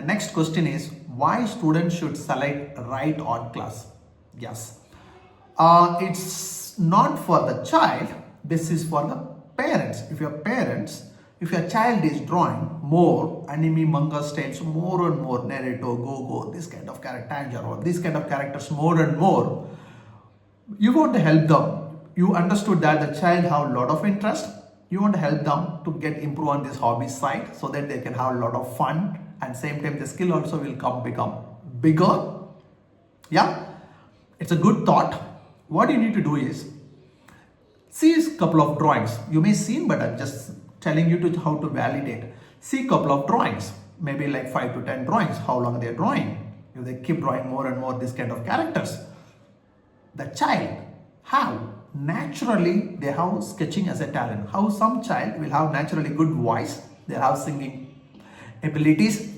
The next question is why students should select right art class. Yes, it's not for the child, this is for the parents. If your child is drawing more anime manga styles, more and more Naruto, Go, this kind of character, Tanjiro, this kind of characters more and more, you want to help them. You understood that the child have a lot of interest. You want to help them to improve on this hobby side so that they can have a lot of fun, and same time the skill also will become bigger. Yeah, it's a good thought. What you need to do is see a couple of drawings. You may see, but I'm just telling you to how to validate. See a couple of drawings, maybe like 5 to 10 drawings. How long they're drawing? If they keep drawing more and more this kind of characters, the child have naturally they have sketching as a talent. How some child will have naturally good voice, they have singing abilities.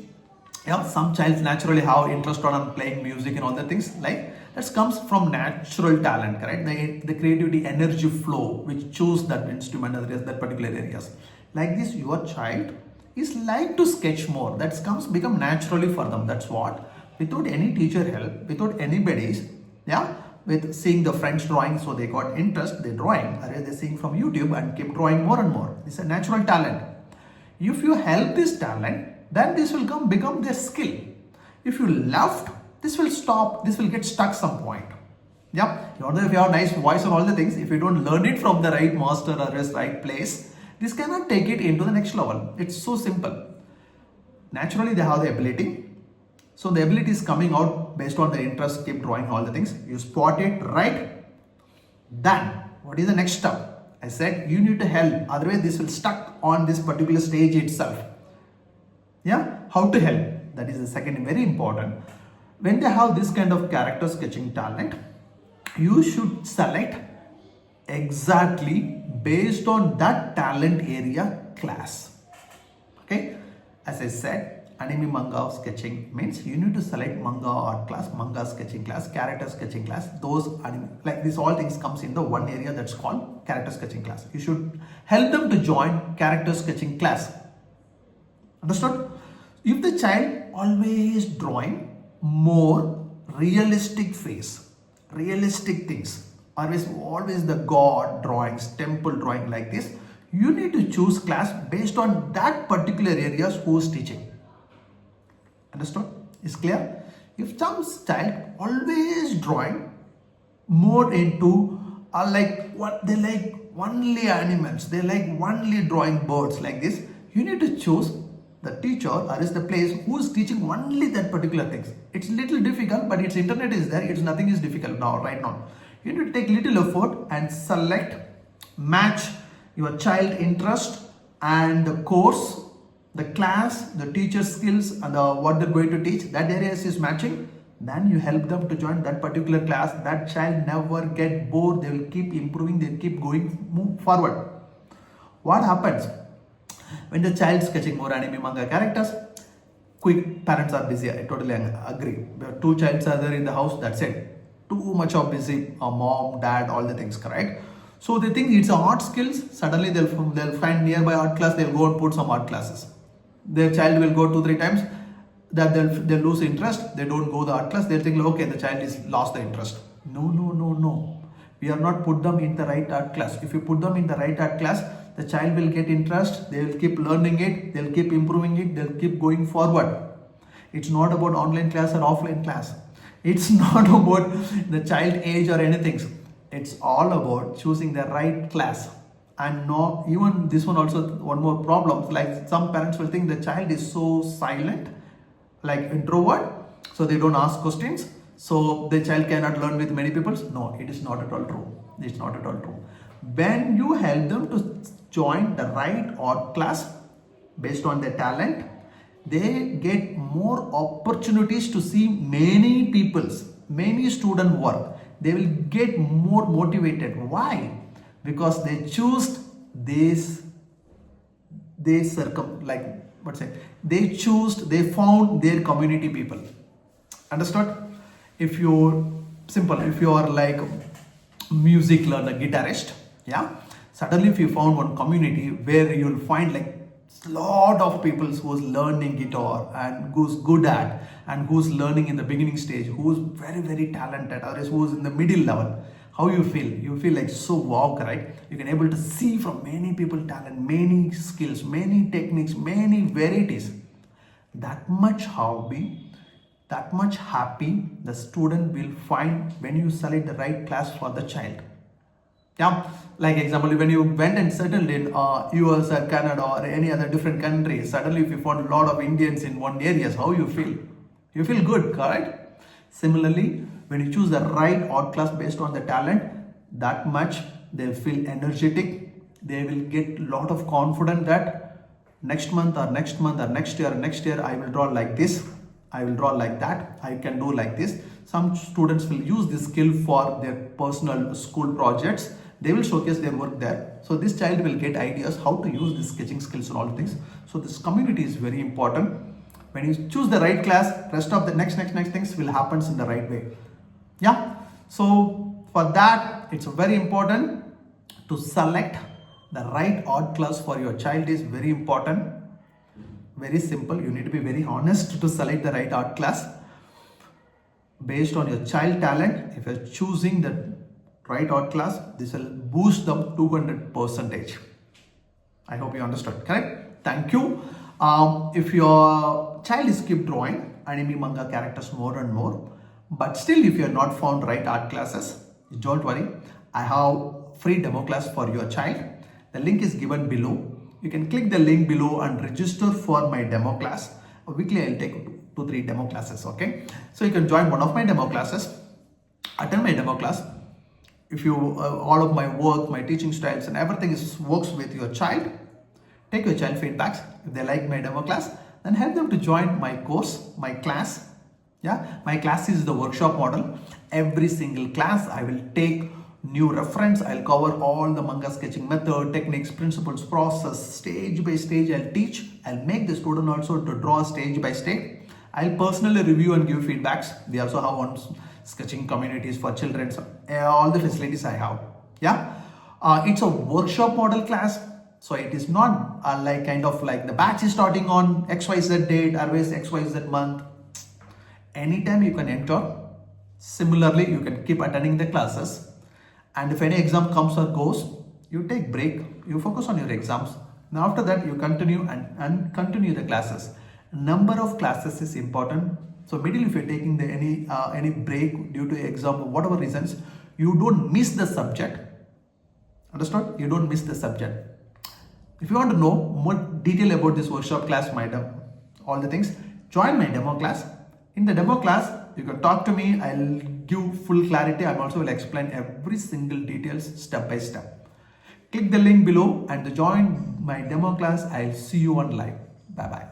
Yeah, some child naturally have interest on playing music and all the things like that comes from natural talent, correct? The creativity energy flow which choose that instrument areas, that particular areas. Like this, your child is like to sketch more. That comes become naturally for them. That's what, without any teacher help, without anybody's, yeah, with seeing the French drawing, so they got interest, they drawing, or they seeing from YouTube and keep drawing more and more. It's a natural talent. If you help this talent, then this will become their skill. If you left, this will stop, this will get stuck some point. Yeah, if you have nice voice and all the things, if you don't learn it from the right master or right place, this cannot take it into the next level. It's so simple. Naturally, they have the ability. So the ability is coming out based on the interest, keep drawing all the things. You spot it right. Then, what is the next step? I said you need to help. Otherwise, this will stuck on this particular stage itself. Yeah, how to help? That is the second, very important. When they have this kind of character sketching talent, you should select exactly based on that talent area class. Okay, as I said, anime manga sketching means you need to select manga art class, manga sketching class, character sketching class. Those anime, like this, all things comes in the one area that's called character sketching class. You should help them to join character sketching class. Understood? If the child always drawing more realistic face, realistic things, always the god drawings, temple drawing like this, you need to choose class based on that particular areas who's teaching. Understood? Is clear? If some child always drawing more into like what they like only animals, they like only drawing birds like this, you need to choose the teacher or is the place who is teaching only that particular things. It's little difficult, but its internet is there. It's nothing is difficult now, right now. You need to take little effort and select, match your child interest and the course, the class, the teacher's skills, and what they're going to teach. That areas is matching. Then you help them to join that particular class. That child never get bored. They will keep improving. They keep move forward. What happens when the child is sketching more anime manga characters? Quick, parents are busy. I totally agree. Two childs are there in the house. That's it. Too much of busy. Mom, dad, all the things, correct? So they think it's art skills. Suddenly they'll find nearby art class. They'll go and put some art classes. Their child will go 2-3 times. That they'll lose interest. They don't go the art class. They'll think, okay, the child is lost the interest. No. We are not put them in the right art class. If you put them in the right art class, the child will get interest. They will keep learning it. They'll keep improving it. They'll keep going forward. It's not about online class or offline class. It's not about the child age or anything. It's all about choosing the right class. And no, even this one also, one more problem. Like some parents will think the child is so silent, like introvert, so they don't ask questions. So the child cannot learn with many people. No, it is not at all true. It's not at all true. When you help them to join the right art class based on their talent, they get more opportunities to see many people's, many student work. They will get more motivated. Why? Because they choose this, they found their community people. Understood? If you are like music learner, guitarist, yeah, suddenly if you found one community where you'll find like lot of people who's learning guitar and who's good at and who's learning in the beginning stage, who's very talented, or who's in the middle level. How you feel? You feel like so wow, right? You can able to see from many people talent, many skills, many techniques, many varieties. That much hobby, that much happy the student will find when you select the right class for the child. Yeah, like example, when you went and settled in US or Canada or any other different country, suddenly if you found a lot of Indians in one areas, how you feel? You feel good, correct? Similarly, when you choose the right art class based on the talent, that much they'll feel energetic. They will get a lot of confidence that next month or next month or next year, I will draw like this. I will draw like that. I can do like this. Some students will use this skill for their personal school projects. They will showcase their work there. So this child will get ideas how to use the sketching skills and all things. So this community is very important. When you choose the right class, rest of the next things will happen in the right way. Yeah. So for that, it's very important to select the right art class for your child is very important. Very simple. You need to be very honest to select the right art class based on your child talent. If you're choosing the right art class, this will boost them 200%. I hope you understood, correct? Thank you. If your child is keep drawing anime manga characters more and more, but still if you are not found right art classes, don't worry. I have free demo class for your child. The link is given below. You can click the link below and register for my demo class. Weekly I'll take 2-3 demo classes, okay? So you can join one of my demo classes, attend my demo class. If you all of my work, my teaching styles and everything works with your child, take your child feedbacks. If they like my demo class, then help them to join my course, my class. Yeah, my class is the workshop model. Every single class I will take new reference. I'll cover all the manga sketching method, techniques, principles, process, stage by stage I'll teach. I'll make the student also to draw stage by stage. I'll personally review and give feedbacks. We also have one sketching communities for children. So, all the facilities I have. Yeah, it's a workshop model class. So it is not like kind of like the batch is starting on XYZ date, always XYZ month. Anytime you can enter. Similarly, you can keep attending the classes. And if any exam comes or goes, you take break, you focus on your exams. Now after that, you continue and continue the classes. Number of classes is important. So middle, if you're taking the any break due to exam or whatever reasons, you don't miss the subject. Understood? You don't miss the subject. If you want to know more detail about this workshop class, all the things, join my demo class. In the demo class, you can talk to me. I'll give full clarity. I also will explain every single details step by step. Click the link below and join my demo class. I'll see you on live. Bye bye.